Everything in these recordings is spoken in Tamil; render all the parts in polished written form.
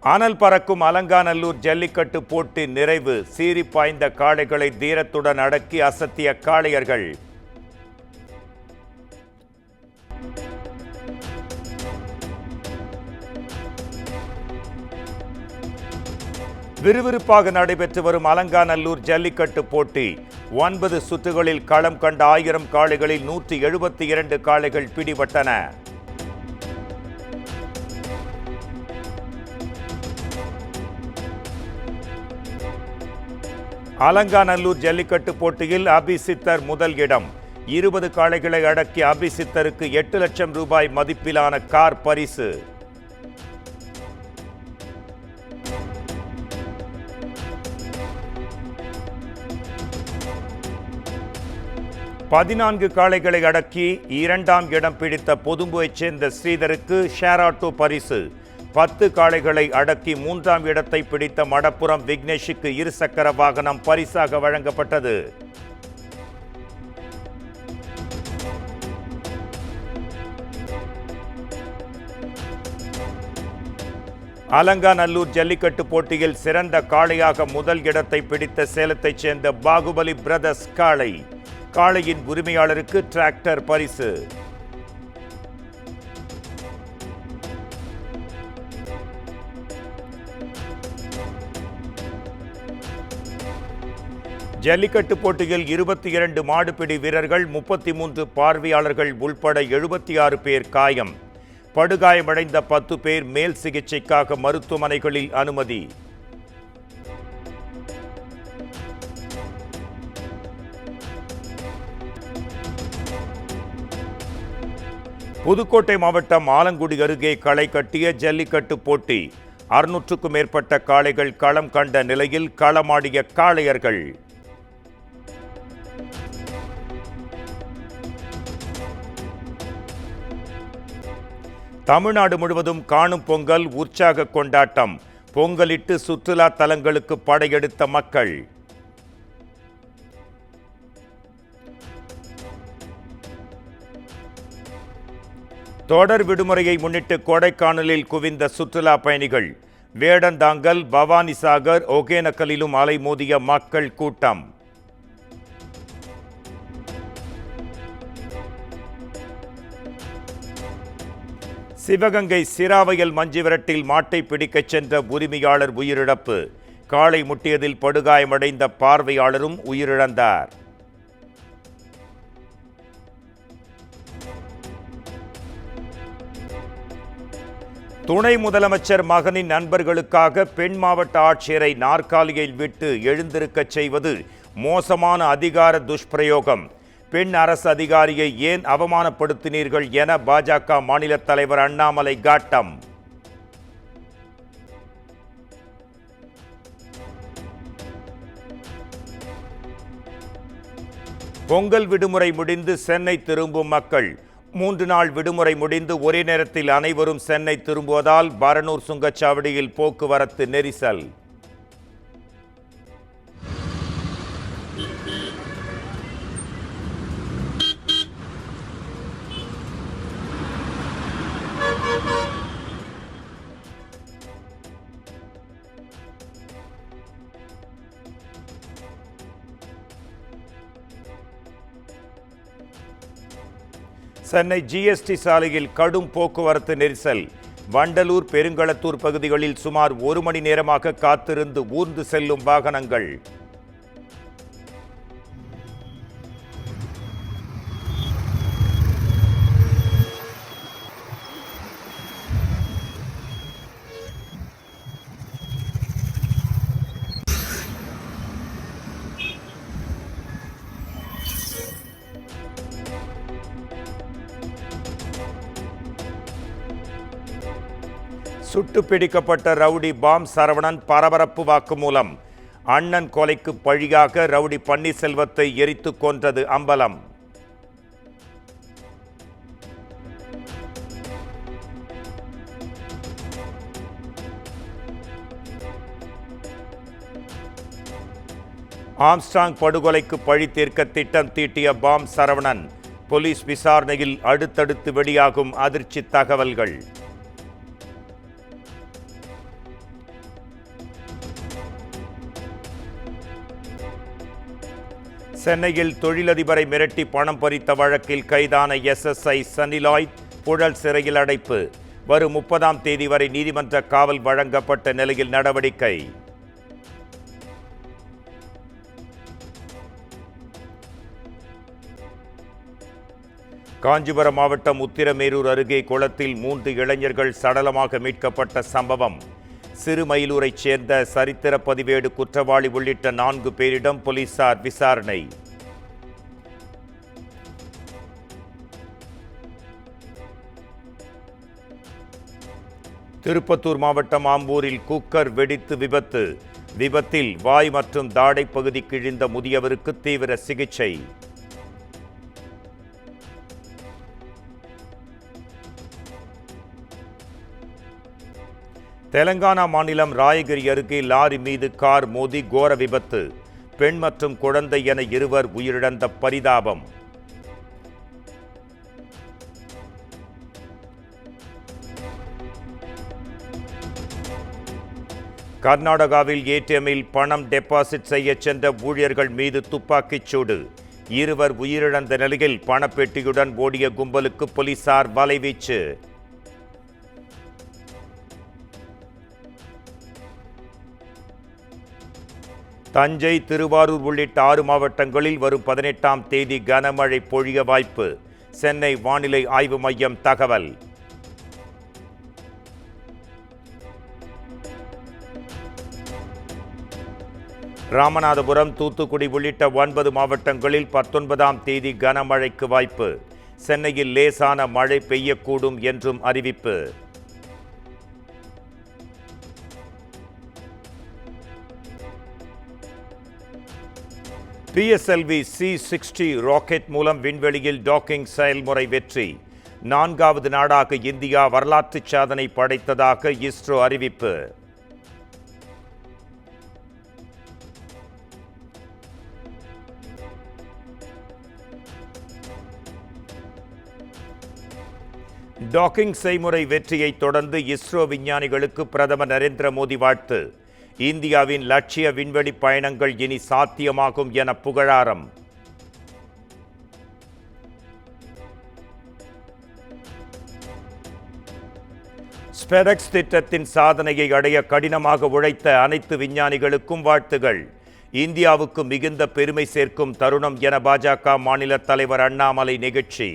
அனல் பறக்கும் அலங்காநல்லூர் ஜல்லிக்கட்டு போட்டி நிறைவு. சீறி பாய்ந்த காளைகளை தீரத்துடன் அடக்கி அசத்திய காளையர்கள். விறுவிறுப்பாக நடைபெற்று வரும் அலங்காநல்லூர் ஜல்லிக்கட்டு போட்டி 9 சுற்றுகளில் களம் கண்ட 1000 காளைகளில் 172 காளைகள் பிடிபட்டன. அலங்காநல்லூர் ஜல்லிக்கட்டு போட்டியில் அபிசித்தர் முதல் இடம். 20 காளைகளை அடக்கி அபிசித்தருக்கு 8 லட்சம் ரூபாய் மதிப்பிலான கார் பரிசு. பதினான்கு காளைகளை அடக்கி 2ஆம் இடம் பிடித்த பொதும்புவைச் சேர்ந்த ஸ்ரீதருக்கு ஷேர் ஆட்டோ பரிசு. 10 காளைகளை அடக்கி 3ஆம் இடத்தை பிடித்த மடப்புரம் விக்னேஷுக்கு 2 சக்கர வாகனம் பரிசாக வழங்கப்பட்டது. அலங்காநல்லூர் ஜல்லிக்கட்டு போட்டியில் சிறந்த காளையாக முதல் இடத்தை பிடித்த சேலத்தைச் சேர்ந்த பாகுபலி பிரதர்ஸ் காளை. காளையின் உரிமையாளருக்கு டிராக்டர் பரிசு. ஜல்லிக்கட்டு போட்டியில் 22 மாடுபிடி வீரர்கள், 33 பார்வையாளர்கள் உள்பட 76 பேர் காயம். படுகாயமடைந்த 10 பேர் மேல் சிகிச்சைக்காக மருத்துவமனைகளில் அனுமதி. புதுக்கோட்டை மாவட்டம் ஆலங்குடி அருகே களை கட்டிய ஜல்லிக்கட்டு போட்டி. 600க்கும் மேற்பட்ட காளைகள் களம் கண்ட நிலையில் களமாடிய காளையர்கள். தமிழ்நாடு முழுவதும் காணும் பொங்கல் உற்சாக கொண்டாட்டம். பொங்கலிட்டு சுற்றுலா தலங்களுக்கு படையெடுத்த மக்கள். தொடர் விடுமுறையை முன்னிட்டு கொடைக்கானலில் குவிந்த சுற்றுலா பயணிகள். வேடந்தாங்கல், பவானிசாகர், ஒகேனக்கலிலும் அலைமோதிய மக்கள் கூட்டம். சிவகங்கை சிராவயல் மஞ்சுவிரட்டில் மாட்டை பிடிக்கச் சென்ற உரிமையாளர் உயிரிழப்பு. காளை முட்டியதில் படுகாயமடைந்த பார்வையாளரும் உயிரிழந்தார். துணை முதலமைச்சர் மகனின் நண்பர்களுக்காக பெண் மாவட்ட ஆட்சியரை நாற்காலியில் விட்டு எழுந்திருக்கச் செய்வது மோசமான அதிகார துஷ்பிரயோகம். பெண் அரசு அதிகாரியை ஏன் அவமானப்படுத்தினீர்கள் என பாஜக மாநில தலைவர் அண்ணாமலை காட்டம். பொங்கல் விடுமுறை முடிந்து சென்னை திரும்பும் மக்கள். 3 நாள் விடுமுறை முடிந்து ஒரே நேரத்தில் அனைவரும் சென்னை திரும்புவதால் பரனூர் சுங்கச்சாவடியில் போக்குவரத்து நெரிசல். சென்னை ஜிஎஸ்டி சாலையில் கடும் போக்குவரத்து நெரிசல். வண்டலூர், பெருங்களத்தூர் பகுதிகளில் சுமார் 1 மணி நேரமாக காத்திருந்து ஊர்ந்து செல்லும் வாகனங்கள். சுட்டு பிடிக்கப்பட்ட ரவுடி பாம் சரவணன் பரபரப்பு வாக்குமூலம். அண்ணன் கொலைக்கு பழியாக ரவுடி பன்னீர்செல்வத்தை எரித்து கொன்றது அம்பலம். ஆம்ஸ்ட்ராங் படுகொலைக்கு பழி தீர்க்க திட்டம் தீட்டிய பாம் சரவணன். போலீஸ் விசாரணையில் அடுத்தடுத்து வெளியாகும் அதிர்ச்சி தகவல்கள். சென்னையில் தொழிலதிபரை மிரட்டி பணம் பறித்த வழக்கில் கைதான SSI சன்னிலாய்ட் புழல் சிறையில் அடைப்பு. வரும் 30ஆம் தேதி வரை நீதிமன்ற காவல் வழங்கப்பட்ட நிலையில் நடவடிக்கை. காஞ்சிபுரம் மாவட்டம் உத்திரமேரூர் அருகே குளத்தில் 3 இளைஞர்கள் சடலமாக மீட்கப்பட்ட சம்பவம். சிறுமயிலூரைச் சேர்ந்த சரித்திர பதிவேடு குற்றவாளி உள்ளிட்ட 4 பேரிடம் போலீசார் விசாரணை. திருப்பத்தூர் மாவட்டம் ஆம்பூரில் குக்கர் வெடித்து விபத்து. விபத்தில் வாய் மற்றும் தாடை பகுதி கிழிந்த முதியவருக்கு தீவிர சிகிச்சை. தெலங்கானா மாநிலம் ராயகிரி அருகே லாரி மீது கார் மோதி கோர விபத்து. பெண் மற்றும் குழந்தை என 2 உயிரிழந்த பரிதாபம். கர்நாடகாவில் ATMில் பணம் டெபாசிட் செய்ய சென்ற ஊழியர்கள் மீது துப்பாக்கிச் சூடு. 2 உயிரிழந்த நிலையில் பணப்பெட்டியுடன் ஓடிய கும்பலுக்கு போலீசார் வலைவீச்சு. தஞ்சை, திருவாரூர் உள்ளிட்ட 6 மாவட்டங்களில் வரும் 18ஆம் தேதி கனமழை பொழிய வாய்ப்பு. சென்னை வானிலை ஆய்வு மையம் தகவல். ராமநாதபுரம், தூத்துக்குடி உள்ளிட்ட 9 மாவட்டங்களில் 19ஆம் தேதி கனமழைக்கு வாய்ப்பு. சென்னையில் லேசான மழை பெய்யக்கூடும் என்றும் அறிவிப்பு. PSLV C-60 ராக்கெட் மூலம் விண்வெளியில் டாக்கிங் செயல்முறை வெற்றி. 4வது நாடாக இந்தியா வரலாற்று சாதனை படைத்ததாக இஸ்ரோ அறிவிப்பு. டாக்கிங் செய்முறை வெற்றியை தொடர்ந்து இஸ்ரோ விஞ்ஞானிகளுக்கு பிரதமர் நரேந்திர மோடி வாழ்த்து. இந்தியாவின் லட்சிய விண்வெளி பயணங்கள் இனி சாத்தியமாகும் என புகழாரம். ஸ்பெடெக்ஸ் திட்டத்தின் சாதனையை அடைய கடினமாக உழைத்த அனைத்து விஞ்ஞானிகளுக்கும் வாழ்த்துகள். இந்தியாவுக்கு மிகுந்த பெருமை சேர்க்கும் தருணம் என பாஜக மாநில தலைவர் அண்ணாமலை நெகிழ்ச்சி.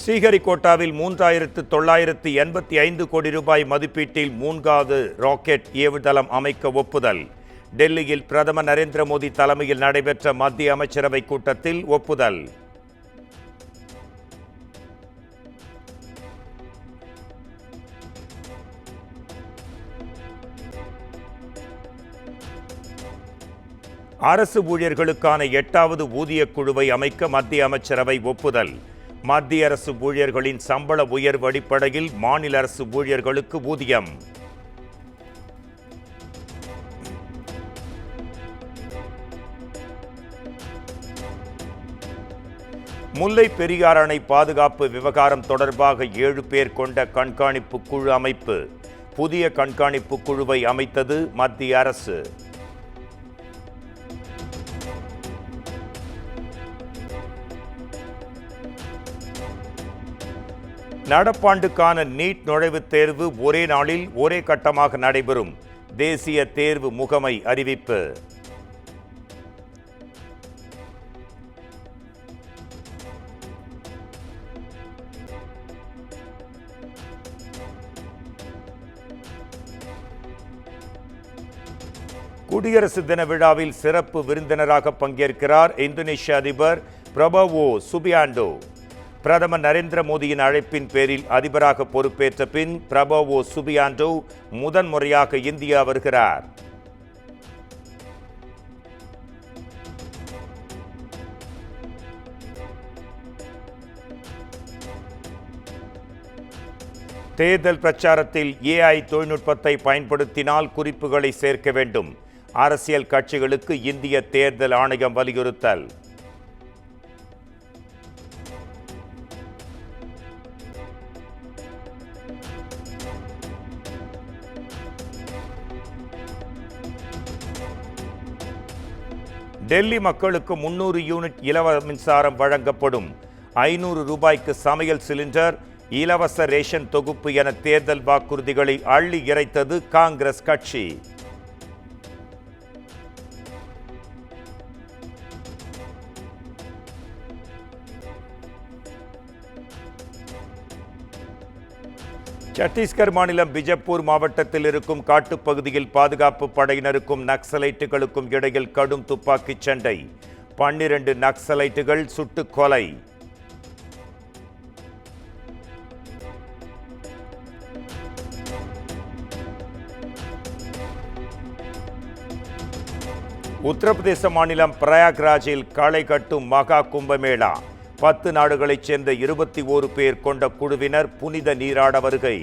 ஸ்ரீஹரிகோட்டாவில் 3985 கோடி ரூபாய் மதிப்பீட்டில் 3வது ராக்கெட் ஏவுதளம் அமைக்க ஒப்புதல். டெல்லியில் பிரதமர் நரேந்திர மோடி தலைமையில் நடைபெற்ற மத்திய அமைச்சரவை கூட்டத்தில் ஒப்புதல். அரசு ஊழியர்களுக்கான 8வது ஊதியக் குழுவை அமைக்க மத்திய அமைச்சரவை ஒப்புதல். மத்திய அரசு ஊழியர்களின் சம்பள உயர்வு அடிப்படையில் மாநில அரசு ஊழியர்களுக்கு ஊதியம். முல்லை பெரியாறு அணை பாதுகாப்பு விவகாரம் தொடர்பாக 7 பேர் கொண்ட கண்காணிப்பு குழு அமைப்பு. புதிய கண்காணிப்பு குழுவை அமைத்தது மத்திய அரசு. நடப்பாண்டுக்கான நீட் நுழைவுத் தேர்வு ஒரே நாளில் ஒரே கட்டமாக நடைபெறும். தேசிய தேர்வு முகமை அறிவிப்பு. குடியரசு தின விழாவில் சிறப்பு விருந்தினராக பங்கேற்கிறார் இந்தோனேஷிய அதிபர் பிரபோவோ சுபியாண்டோ. பிரதமர் நரேந்திர மோடியின் அழைப்பின் பேரில் அதிபராக பொறுப்பேற்ற பின் பிரபோவோ சுபியாண்டோ முதன்முறையாக இந்தியா வருகிறார். தேர்தல் பிரச்சாரத்தில் AI தொழில்நுட்பத்தை பயன்படுத்தினால் குறிப்புகளை சேர்க்க வேண்டும். அரசியல் கட்சிகளுக்கு இந்திய தேர்தல் ஆணையம் வலியுறுத்தல். டெல்லி மக்களுக்கு 300 யூனிட் இலவச மின்சாரம் வழங்கப்படும். 500 ரூபாய்க்கு சமையல் சிலிண்டர், இலவச ரேஷன் தொகுப்பு என தேர்தல் வாக்குறுதிகளை அள்ளி இறைத்தது காங்கிரஸ் கட்சி. சத்தீஸ்கர் மாநிலம் பிஜப்பூர் மாவட்டத்தில் இருக்கும் காட்டுப்பகுதியில் பாதுகாப்பு படையினருக்கும் நக்சலைட்டுகளுக்கும் இடையில் கடும் துப்பாக்கிச் சண்டை. 12 நக்சலைட்டுகள் சுட்டுக் கொலை. உத்தரப்பிரதேச மாநிலம் பிரயாக்ராஜில் களை கட்டும் மகா கும்பமேளா. 10 நாடுகளைச் சேர்ந்த 21 பேர் கொண்ட குழுவினர் புனித நீராட வருகை.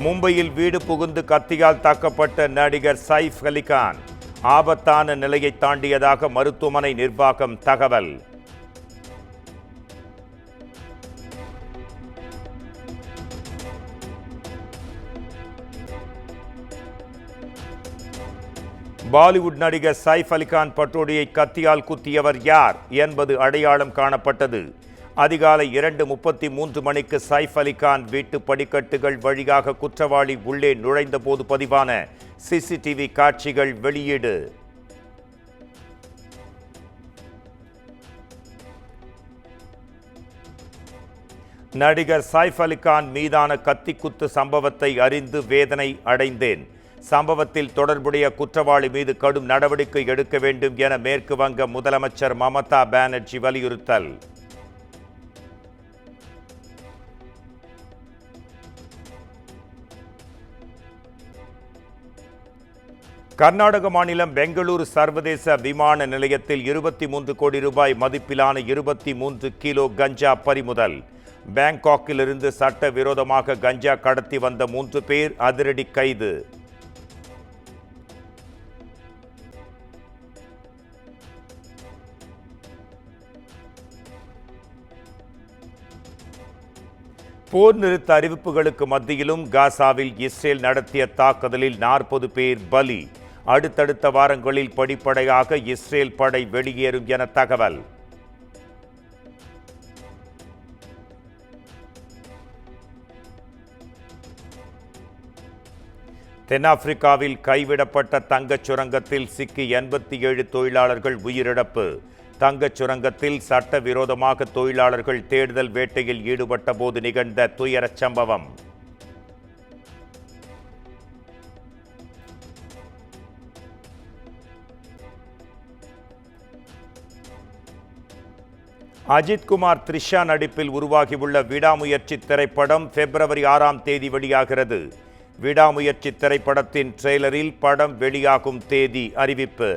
மும்பையில் வீடு புகுந்து கத்தியால் தாக்கப்பட்ட நடிகர் சைஃப் அலி கான் ஆபத்தான நிலையை தாண்டியதாக மருத்துவமனை நிர்வாகம் தகவல். பாலிவுட் நடிகர் சைஃப் அலி கான் பட்டோடியை கத்தியால் குத்தியவர் யார் என்பது அடையாளம் காணப்பட்டது. அதிகாலை 2:33 மணிக்கு சைஃப் அலி கான் வீட்டு படிக்கட்டுகள் வழியாக குற்றவாளி உள்ளே நுழைந்த போது பதிவான சிசிடிவி காட்சிகள் வெளியீடு. நடிகர் சைஃப் அலி கான் மீதான கத்திக்குத்து சம்பவத்தை அறிந்து வேதனை அடைந்தேன். சம்பவத்தில் தொடர்புடைய குற்றவாளி மீது கடும் நடவடிக்கை எடுக்க வேண்டும் என மேற்கு வங்க முதலமைச்சர் மமதா பானர்ஜி வலியுறுத்தல். கர்நாடக மாநிலம் பெங்களூரு சர்வதேச விமான நிலையத்தில் 23 கோடி ரூபாய் மதிப்பிலான 23 கிலோ கஞ்சா பறிமுதல். பாங்காக்கிலிருந்து சட்டவிரோதமாக கஞ்சா கடத்தி வந்த 3 பேர் அதிரடி கைது. போர் நிறுத்த அறிவிப்புகளுக்கு மத்தியிலும் காசாவில் இஸ்ரேல் நடத்திய தாக்குதலில் 40 பேர் பலி. அடுத்தடுத்த வாரங்களில் படிப்படியாக இஸ்ரேல் படை வெளியேறும் என தகவல். தென்னாப்பிரிக்காவில் கைவிடப்பட்ட தங்கச் சுரங்கத்தில் சிக்கி 87 தொழிலாளர்கள் உயிரிழப்பு. தங்கச் சுரங்கத்தில் சட்டவிரோதமாக தொழிலாளர்கள் தேடுதல் வேட்டையில் ஈடுபட்ட போது நிகழ்ந்த துயரச் சம்பவம். அஜித் குமார் த்ரிஷா நடிப்பில் உருவாகியுள்ள விடாமுயற்சி திரைப்படம் பிப்ரவரி 6ஆம் தேதி வெளியாகிறது. விடாமுயற்சி திரைப்படத்தின் ட்ரெய்லரில் படம் வெளியாகும் தேதி அறிவிப்பு.